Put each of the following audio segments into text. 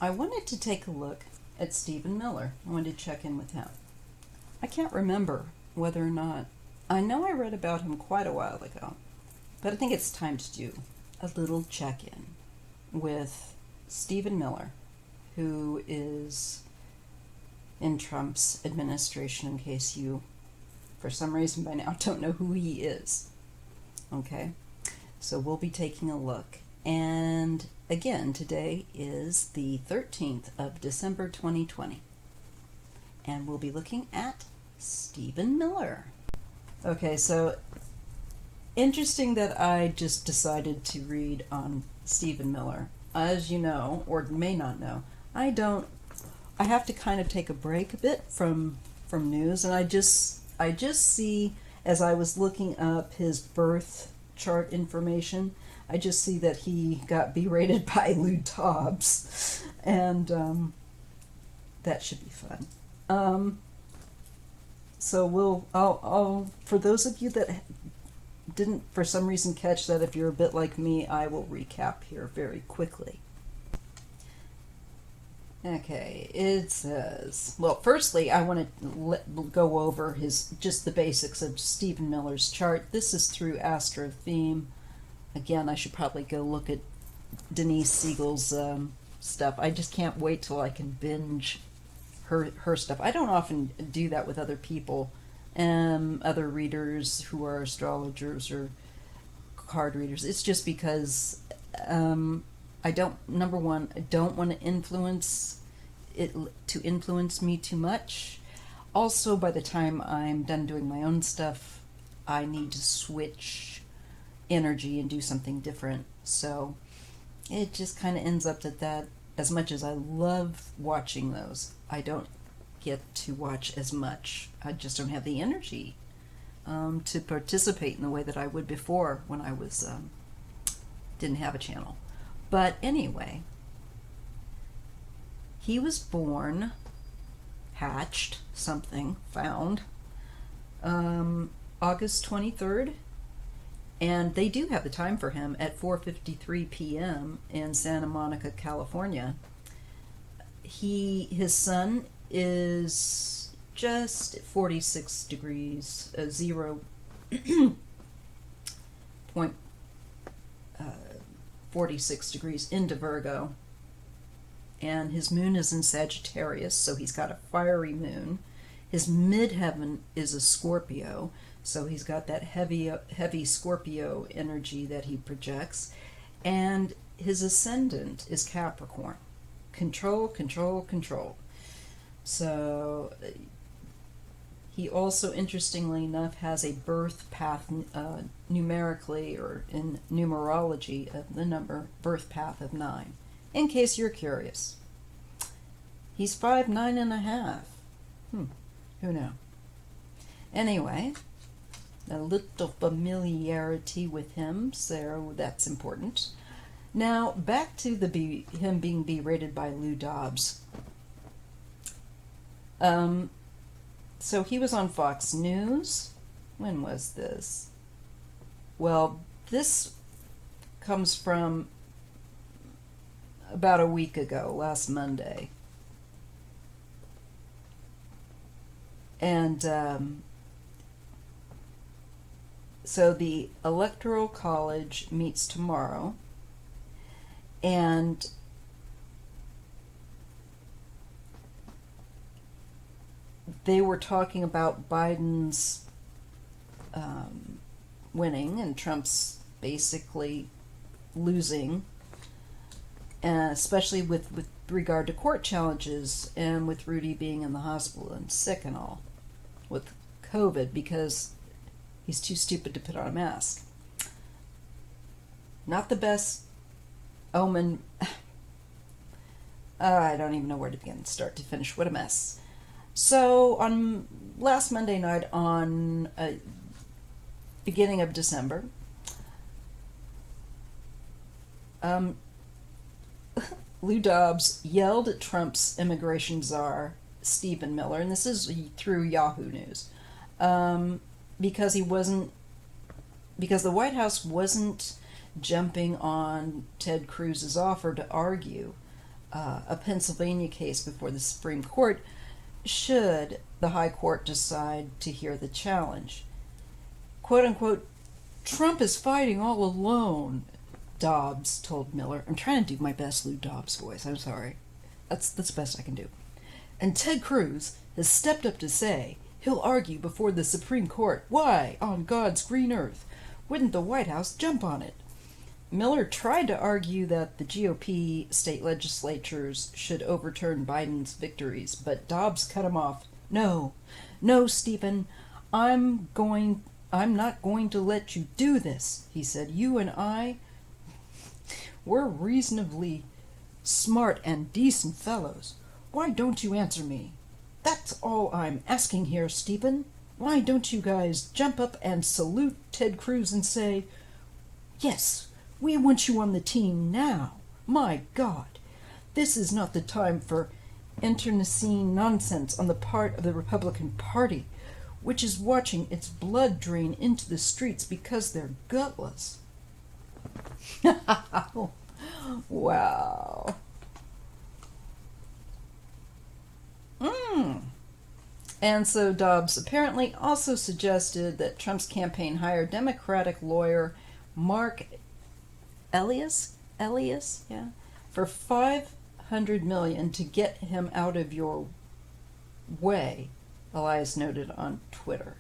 I wanted to take a look at Stephen Miller. I wanted to check in with him. I can't remember whether or not, I know I read about him quite a while ago, but I think it's time to do a little check-in with Stephen Miller, who is in Trump's administration, in case you, for some reason by now, don't know who he is. Okay? So we'll be taking a look. And again, today is the 13th of December 2020. And we'll be looking at Stephen Miller. Okay, so interesting that I just decided to read on Stephen Miller. As you know, or may not know, I have to kind of take a break a bit from news, and I just see, as I was looking up his birth chart information, I just see that he got berated by Lou Dobbs, and that should be fun. So I'll for those of you that didn't for some reason catch that, if you're a bit like me, I will recap here very quickly. Okay, it says, well, firstly, I want to go over just the basics of Stephen Miller's chart. This is through Astro Theme. Again, I should probably go look at Denise Siegel's stuff. I just can't wait till I can binge her stuff. I don't often do that with other people, other readers who are astrologers or card readers. It's just because number one, I don't want to influence me too much. Also, by the time I'm done doing my own stuff, I need to switch energy and do something different. So it just kind of ends up that as much as I love watching those, I don't get to watch as much. I just don't have the energy to participate in the way that I would before when I was didn't have a channel. But anyway, he was born, hatched, found, August 23rd, and they do have the time for him at 4:53 p.m. in Santa Monica, California. His sun is just 46 degrees, 0.46 degrees into Virgo, and his moon is in Sagittarius, so he's got a fiery moon. His midheaven is a Scorpio, so he's got that heavy Scorpio energy that he projects, and his ascendant is Capricorn. Control, control, control. So he also, interestingly enough, has a birth path numerically, or in numerology, of the number birth path of 9, in case you're curious. He's 5'9.5". Who knew? Anyway, a little familiarity with him, so that's important. Now, back to him being berated by Lou Dobbs. So he was on Fox News. When was this? Well, this comes from about a week ago, last Monday. And so the Electoral College meets tomorrow, and they were talking about Biden's winning and Trump's basically losing, especially with regard to court challenges, and with Rudy being in the hospital and sick and all with COVID because he's too stupid to put on a mask. Not the best omen. I don't even know where to begin, start to finish. What a mess. So on last Monday night, on beginning of December, Lou Dobbs yelled at Trump's immigration czar, Stephen Miller, and this is through Yahoo News, because the White House wasn't jumping on Ted Cruz's offer to argue a Pennsylvania case before the Supreme Court should the High Court decide to hear the challenge. Quote unquote, Trump is fighting all alone, Dobbs told Miller. I'm trying to do my best Lou Dobbs voice, I'm sorry. That's the best I can do. And Ted Cruz has stepped up to say he'll argue before the Supreme Court. Why, on God's green earth, wouldn't the White House jump on it? Miller tried to argue that the GOP state legislatures should overturn Biden's victories, but Dobbs cut him off. No, Stephen, I'm not going to let you do this, he said. You and we're reasonably smart and decent fellows. Why don't you answer me? That's all I'm asking here, Stephen. Why don't you guys jump up and salute Ted Cruz and say, yes, we want you on the team now. My God, this is not the time for internecine nonsense on the part of the Republican Party, which is watching its blood drain into the streets because they're gutless. Wow. And so Dobbs apparently also suggested that Trump's campaign hire Democratic lawyer Mark Elias, for $500 million to get him out of your way, Elias noted on Twitter.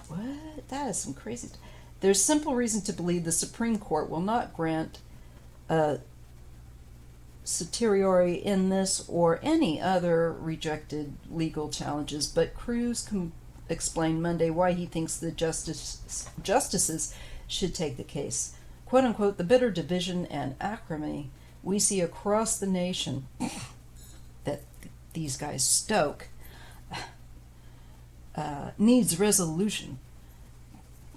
What? That is some crazy stuff. There's simple reason to believe the Supreme Court will not grant certiorari in this or any other rejected legal challenges, but Cruz explained Monday why he thinks the justices should take the case. Quote unquote, the bitter division and acrimony we see across the nation that these guys stoke needs resolution,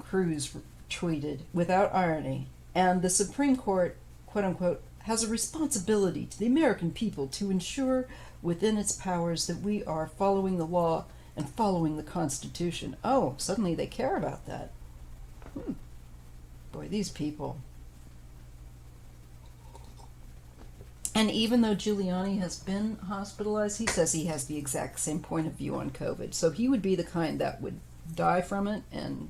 Cruz tweeted without irony, and the Supreme Court, quote unquote, has a responsibility to the American people to ensure within its powers that we are following the law and following the Constitution. Oh, suddenly they care about that. Boy, these people. And even though Giuliani has been hospitalized, he says he has the exact same point of view on COVID. So he would be the kind that would die from it and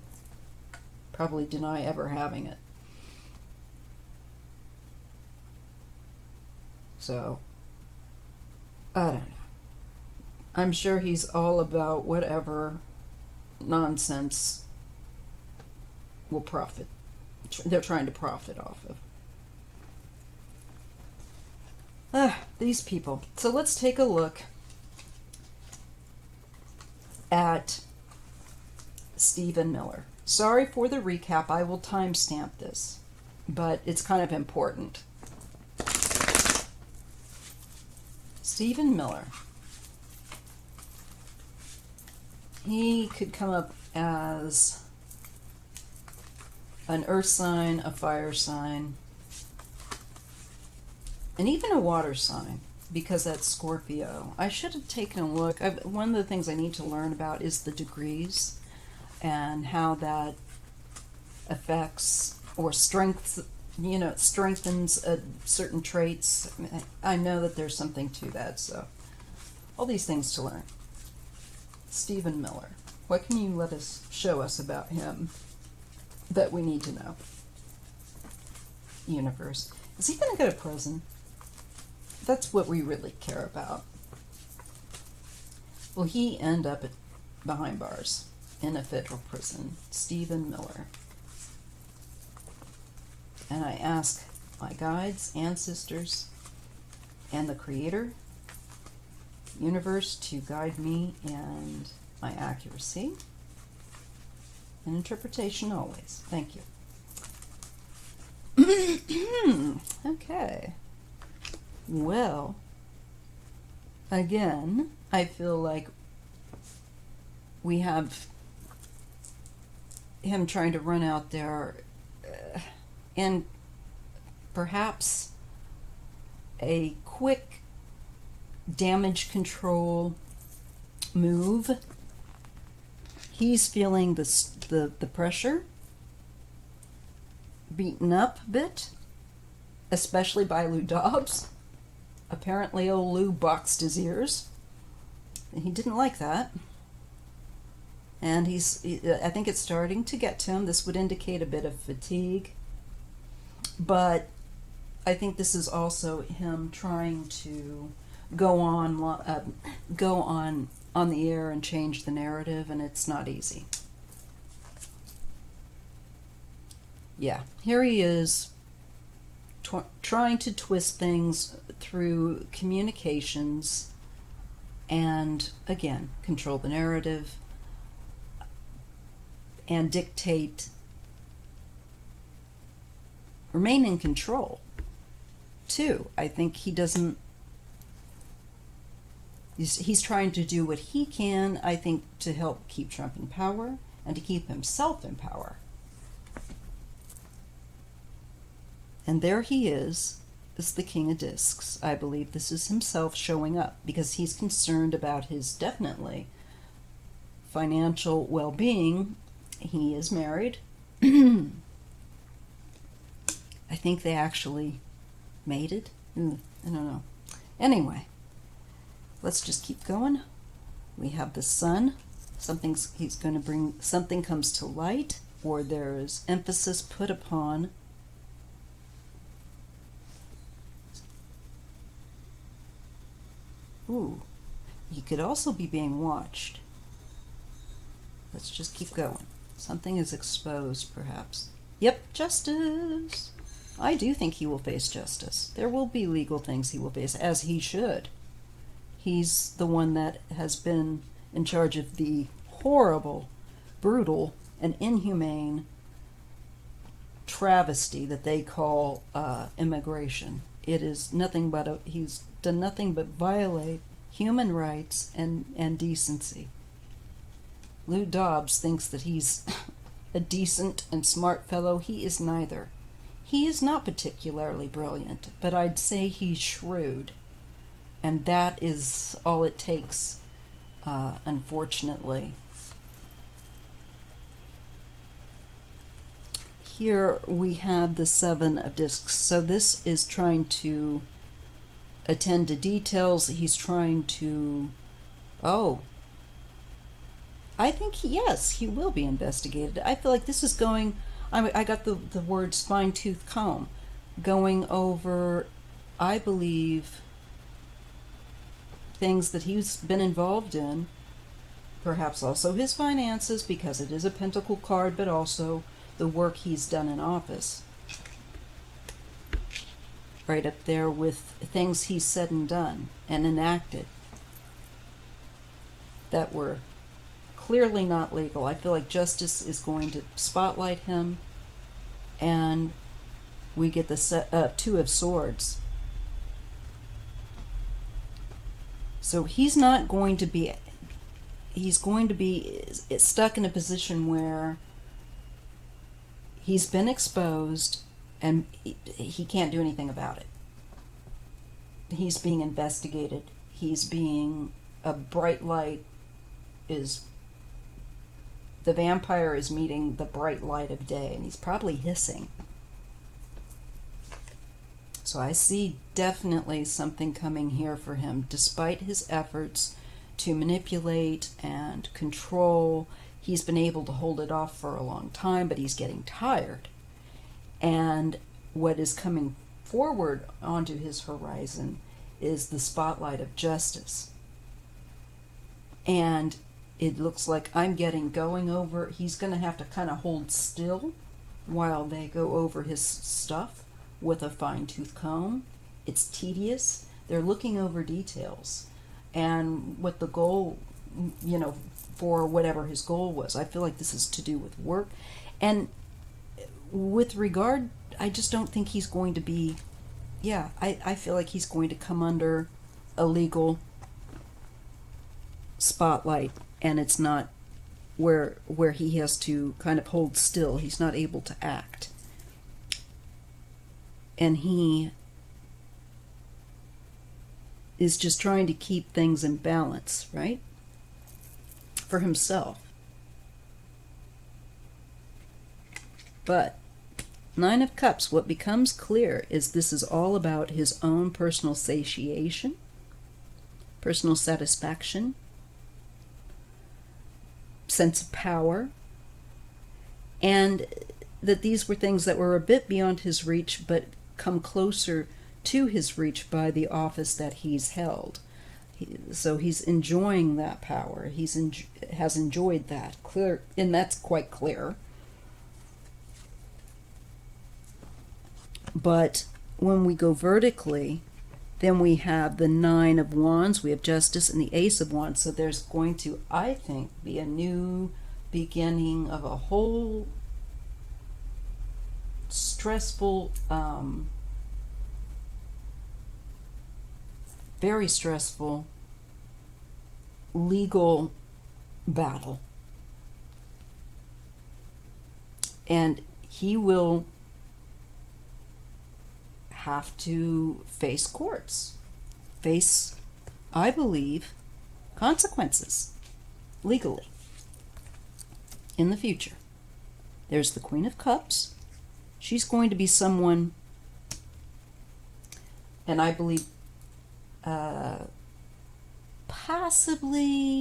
probably deny ever having it. So, I don't know. I'm sure he's all about whatever nonsense will profit. They're trying to profit off of. These people. So let's take a look at Stephen Miller. Sorry for the recap. I will timestamp this, but it's kind of important. Stephen Miller. He could come up as an earth sign, a fire sign, and even a water sign, because that's Scorpio. I should have taken a look. One of the things I need to learn about is the degrees and how that affects or strengthens certain traits. I know that there's something to that, so all these things to learn. Stephen Miller. What can you show us about him that we need to know? Universe. Is he going to go to prison? That's what we really care about. Will he end up behind bars in a federal prison? Stephen Miller. And I ask my guides, ancestors, and the Creator, universe, to guide me and my accuracy and interpretation always. Thank you. Okay. Well, again, I feel like we have him trying to run out there and perhaps a quick damage control move. He's feeling the pressure, beaten up a bit, especially by Lou Dobbs. Apparently old Lou boxed his ears. He didn't like that. And I think it's starting to get to him. This would indicate a bit of fatigue. But I think this is also him trying to go on the air and change the narrative, and it's not easy. Yeah, here he is trying to twist things through communications and, again, control the narrative and remain in control, too. I think he's trying to do what he can, I think, to help keep Trump in power and to keep himself in power. And there he is the King of Discs. I believe this is himself showing up because he's concerned about his definitely financial well-being. He is married. I think they actually mated. I don't know. Anyway, let's just keep going. We have the Sun. He's going to bring something comes to light, or there is emphasis put upon he could also be being watched. Let's just keep going. Something is exposed, perhaps. Yep, justice. I do think he will face justice. There will be legal things he will face, as he should. He's the one that has been in charge of the horrible, brutal, and inhumane travesty that they call immigration. It is nothing but he's done nothing but violate human rights and decency. Lou Dobbs thinks that he's a decent and smart fellow. He is neither. He is not particularly brilliant, but I'd say he's shrewd. And that is all it takes, unfortunately. Here we have the Seven of Discs. So this is trying to attend to details. He's trying to... I think, yes, he will be investigated. I feel like this is going... I got the word fine-tooth comb. Going over, I believe, things that he's been involved in. Perhaps also his finances, because it is a pentacle card, but also the work he's done in office. Right up there with things he's said and done and enacted that were clearly not legal. I feel like justice is going to spotlight him, and we get the Two of Swords. So he's going to be stuck in a position where he's been exposed and he can't do anything about it. He's being investigated. A bright light the vampire is meeting the bright light of day, and he's probably hissing. So I see definitely something coming here for him, despite his efforts to manipulate and control. He's been able to hold it off for a long time, but he's getting tired. And what is coming forward onto his horizon is the spotlight of justice. And it looks like he's going to have to kind of hold still while they go over his stuff with a fine-tooth comb. It's tedious. They're looking over details. And what the goal, for whatever his goal was. I feel like this is to do with work. And with regard, I just don't think he's going to be, I feel like he's going to come under a legal spotlight, and it's not where he has to kind of hold still. He's not able to act. And he is just trying to keep things in balance, right? For himself. But Nine of Cups, what becomes clear is this is all about his own personal satiation, personal satisfaction, sense of power, and that these were things that were a bit beyond his reach but come closer to his reach by the office that he's held. So he's enjoying that power. Has enjoyed that. Clear, and that's quite clear. But when we go vertically, then we have the Nine of Wands, we have Justice, and the Ace of Wands. So there's going to, I think, be a new beginning of a whole stressful, very stressful legal battle. And he will have to face courts, face, I believe, consequences legally in the future. There's the Queen of Cups. She's going to be someone, and I believe possibly,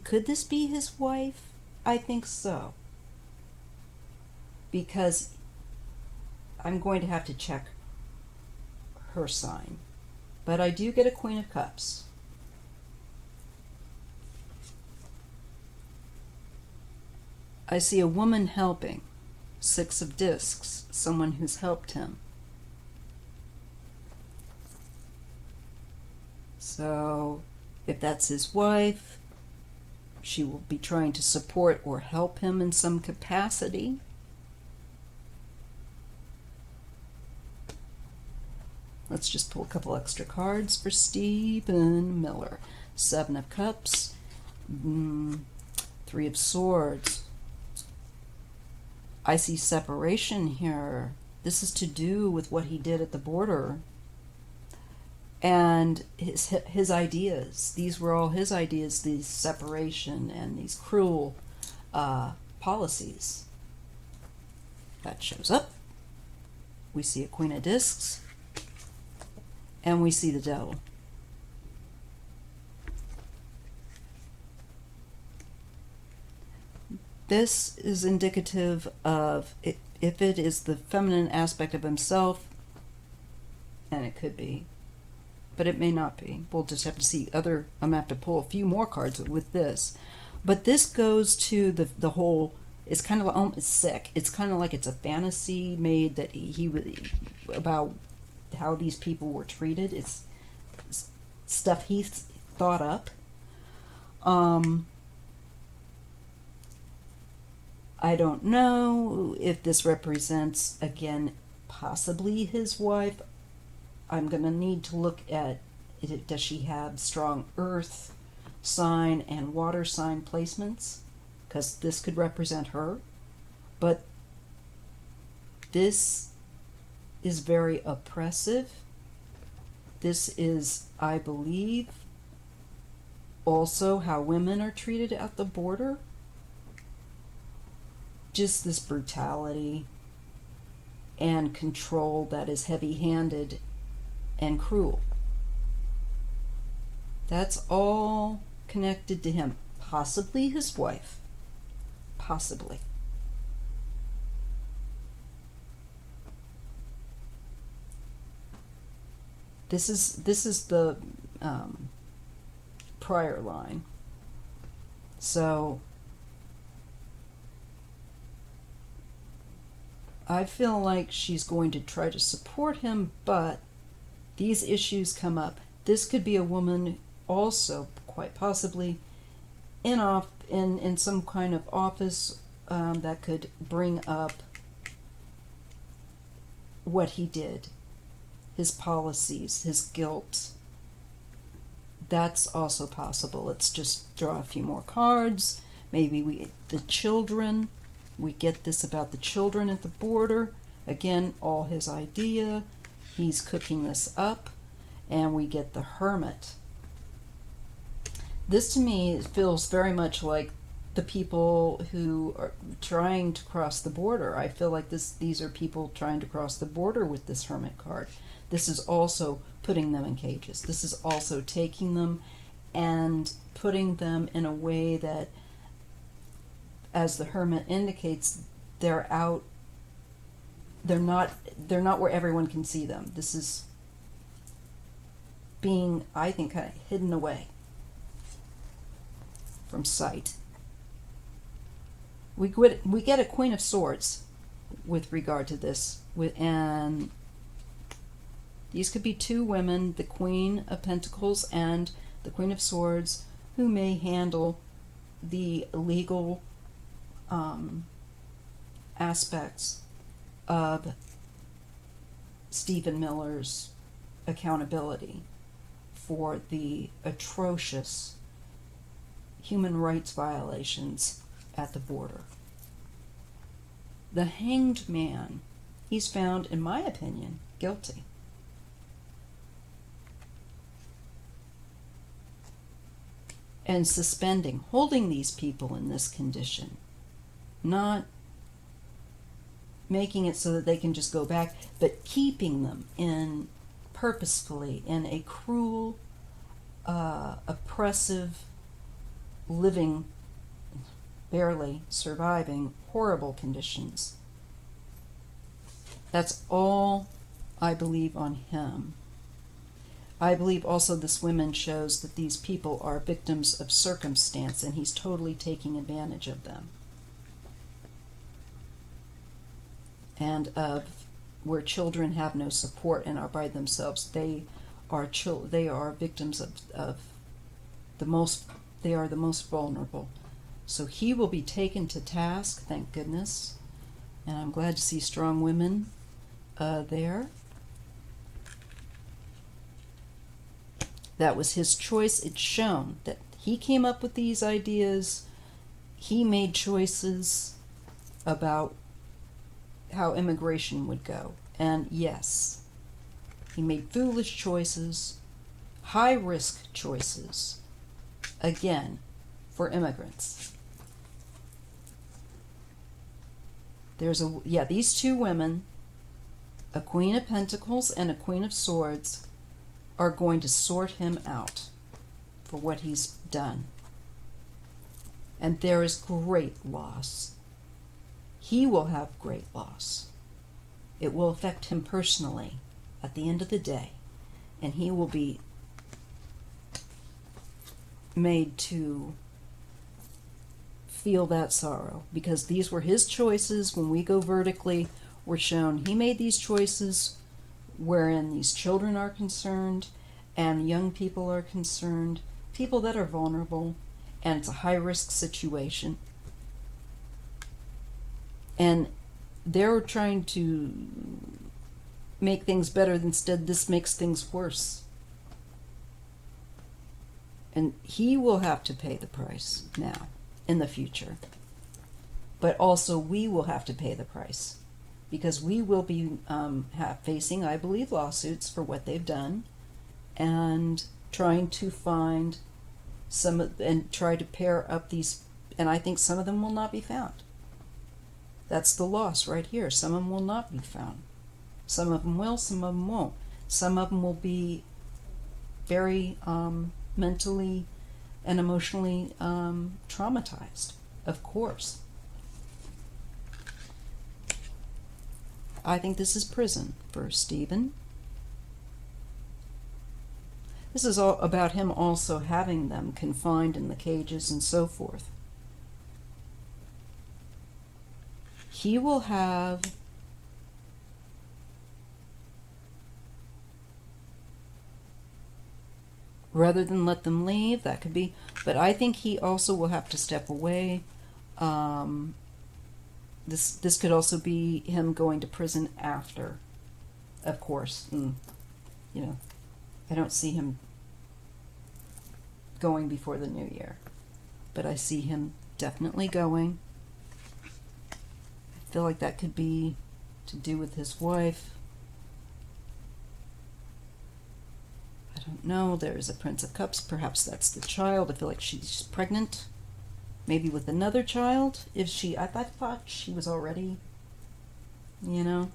could this be his wife? I think so. Because I'm going to have to check her sign. But I do get a Queen of Cups. I see a woman helping. Six of Discs, someone who's helped him. So, if that's his wife, she will be trying to support or help him in some capacity. Let's just pull a couple extra cards for Stephen Miller. Seven of Cups, Three of Swords. I see separation here. This is to do with what he did at the border. And his ideas. These were all his ideas, these separation and these cruel policies. That shows up. We see a Queen of Discs. And we see the Devil. This is indicative of, if it is the feminine aspect of himself, and it could be, but it may not be. We'll just have to see I'm going to have to pull a few more cards with this. But this goes to the whole, it's kind of it's sick. It's kind of like it's a fantasy made that he about how these people were treated. It's stuff he thought up. I don't know if this represents, again, possibly his wife. I'm going to need to look at, does she have strong earth sign and water sign placements? Because this could represent her. But this is very oppressive. This is, I believe, also how women are treated at the border. Just this brutality and control that is heavy-handed and cruel. That's all connected to him. Possibly his wife. Possibly. This is the prior line. So I feel like she's going to try to support him, but these issues come up. This could be a woman also, quite possibly, in some kind of office that could bring up what he did, his policies, his guilt. That's also possible. Let's just draw a few more cards. Maybe the children. We get this about the children at the border. Again, all his idea. He's cooking this up. And we get the Hermit. This to me feels very much like the people who are trying to cross the border. I feel like these are people trying to cross the border with this Hermit card. This is also putting them in cages. This is also taking them and putting them in a way that, as the Hermit indicates, they're out. They're not where everyone can see them. This is being, I think, kind of hidden away from sight. We get a Queen of Swords with regard to this, and these could be two women, the Queen of Pentacles and the Queen of Swords, who may handle the legal aspects of Stephen Miller's accountability for the atrocious human rights violations at the border. The Hanged Man, he's found, in my opinion, guilty. And suspending, holding these people in this condition, not making it so that they can just go back, but keeping them in purposefully in a cruel, oppressive, living, barely surviving, horrible conditions. That's all I believe on him. I believe also this woman shows that these people are victims of circumstance, and he's totally taking advantage of them. And of where children have no support and are by themselves, they are victims of the most. They are the most vulnerable. So he will be taken to task, thank goodness. And I'm glad to see strong women there. That was his choice. It's shown that he came up with these ideas. He made choices about how immigration would go. And yes, he made foolish choices, high-risk choices, again, for immigrants. These two women, a Queen of Pentacles and a Queen of Swords, are going to sort him out for what he's done. And there is great loss. He will have great loss. It will affect him personally at the end of the day, and he will be made to feel that sorrow, because these were his choices. When we go vertically, we're shown he made these choices wherein these children are concerned and young people are concerned, people that are vulnerable, and it's a high-risk situation. And they're trying to make things better. Instead, this makes things worse. And he will have to pay the price now, in the future. But also we will have to pay the price, because we will be facing, I believe, lawsuits for what they've done, and trying to find and try to pair up these, and I think some of them will not be found. That's the loss right here. Some of them will not be found. Some of them will, some of them won't. Some of them will be very mentally and emotionally traumatized, of course. I think this is prison for Stephen. This is all about him also having them confined in the cages and so forth. He will have rather than let them leave, that could be, but I think he also will have to step away. This could also be him going to prison after, of course. And, I don't see him going before the new year, but I see him definitely going. I feel like that could be to do with his wife. I don't know. There's a Prince of Cups. Perhaps that's the child. I feel like she's pregnant. maybe with another child. I thought she was already, in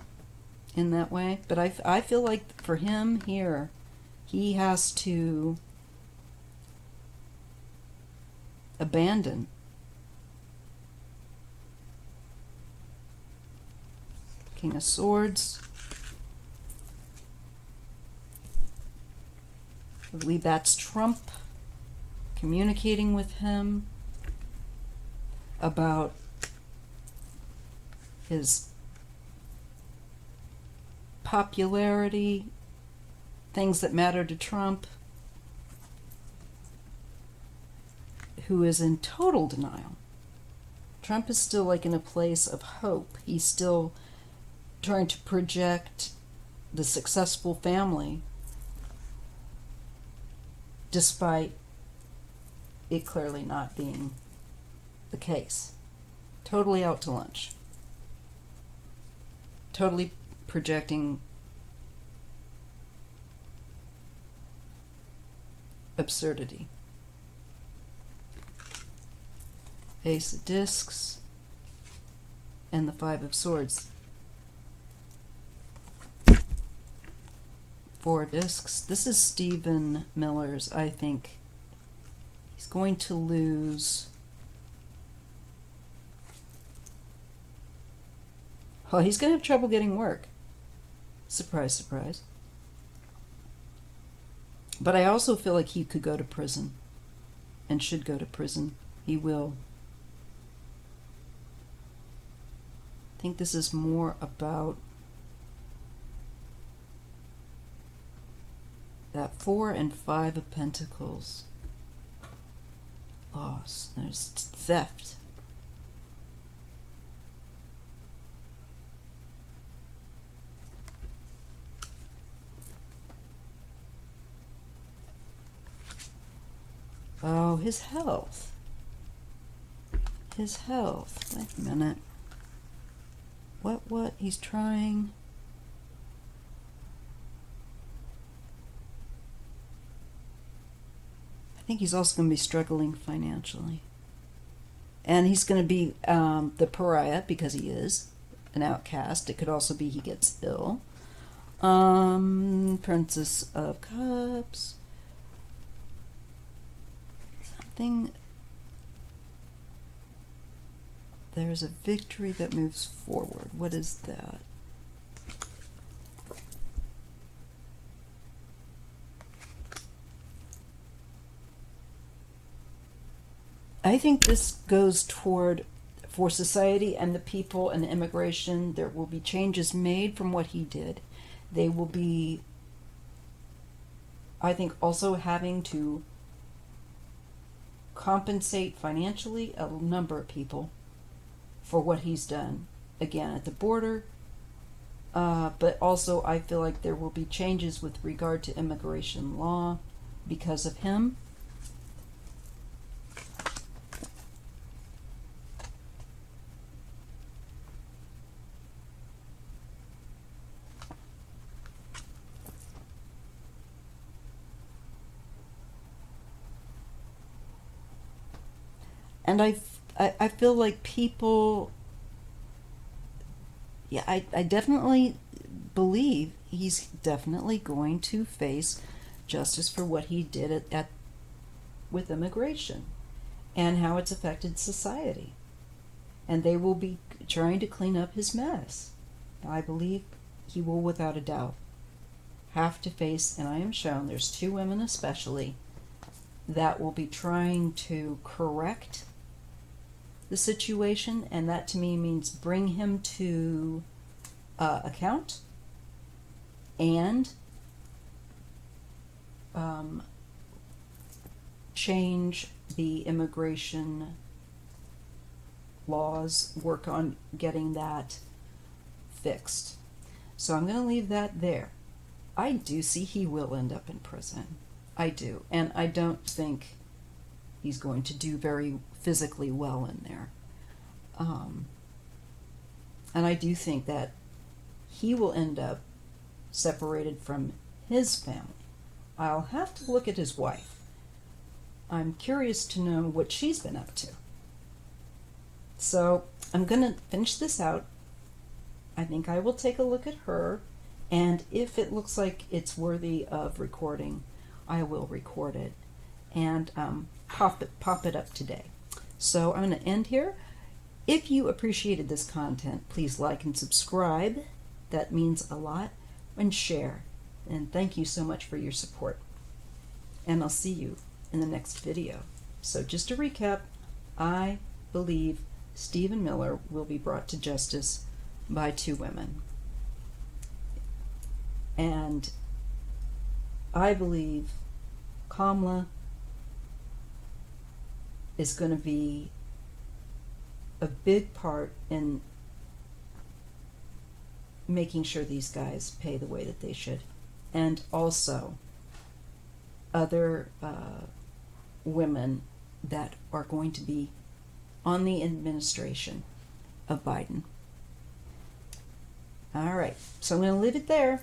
that way. But I feel like for him here, he has to abandon. King of Swords. I believe that's Trump communicating with him about his popularity, things that matter to Trump, who is in total denial. Trump is still like in a place of hope. He's still trying to project the successful family despite it clearly not being the case. Totally out to lunch. Totally projecting absurdity. Ace of Discs and the Five of Swords. 4 discs. This is Stephen Miller's, I think. He's going to lose. Oh, he's going to have trouble getting work. Surprise, surprise. But I also feel like he could go to prison and should go to prison. He will. I think this is more about that 4 and 5 of Pentacles. Loss. There's theft. Oh, his health. His health. Wait a minute. What? He's trying. I think he's also going to be struggling financially. And he's going to be the pariah because he is an outcast. It could also be he gets ill. Princess of Cups. Something. There's a victory that moves forward. What is that? I think this goes toward, for society and the people and the immigration, there will be changes made from what he did. They will be, I think, also having to compensate financially a number of people for what he's done, again, at the border. But also I feel like there will be changes with regard to immigration law because of him. And I feel like people, yeah, I definitely believe he's definitely going to face justice for what he did with immigration and how it's affected society. And they will be trying to clean up his mess. I believe he will, without a doubt, have to face, and I am shown there's 2 women especially that will be trying to correct the situation, and that to me means bring him to account and change the immigration laws, work on getting that fixed. So I'm going to leave that there. I do see he will end up in prison. I do. And I don't think he's going to do very physically well in there. And I do think that he will end up separated from his family. I'll have to look at his wife. I'm curious to know what she's been up to. So I'm going to finish this out. I think I will take a look at her, and if it looks like it's worthy of recording, I will record it and pop it up today. So I'm going to end here. If you appreciated this content, please like and subscribe. That means a lot. And share. And thank you so much for your support. And I'll see you in the next video. So just to recap, I believe Stephen Miller will be brought to justice by 2 women. And I believe Kamala is going to be a big part in making sure these guys pay the way that they should. And also other women that are going to be on the administration of Biden. All right, so I'm going to leave it there.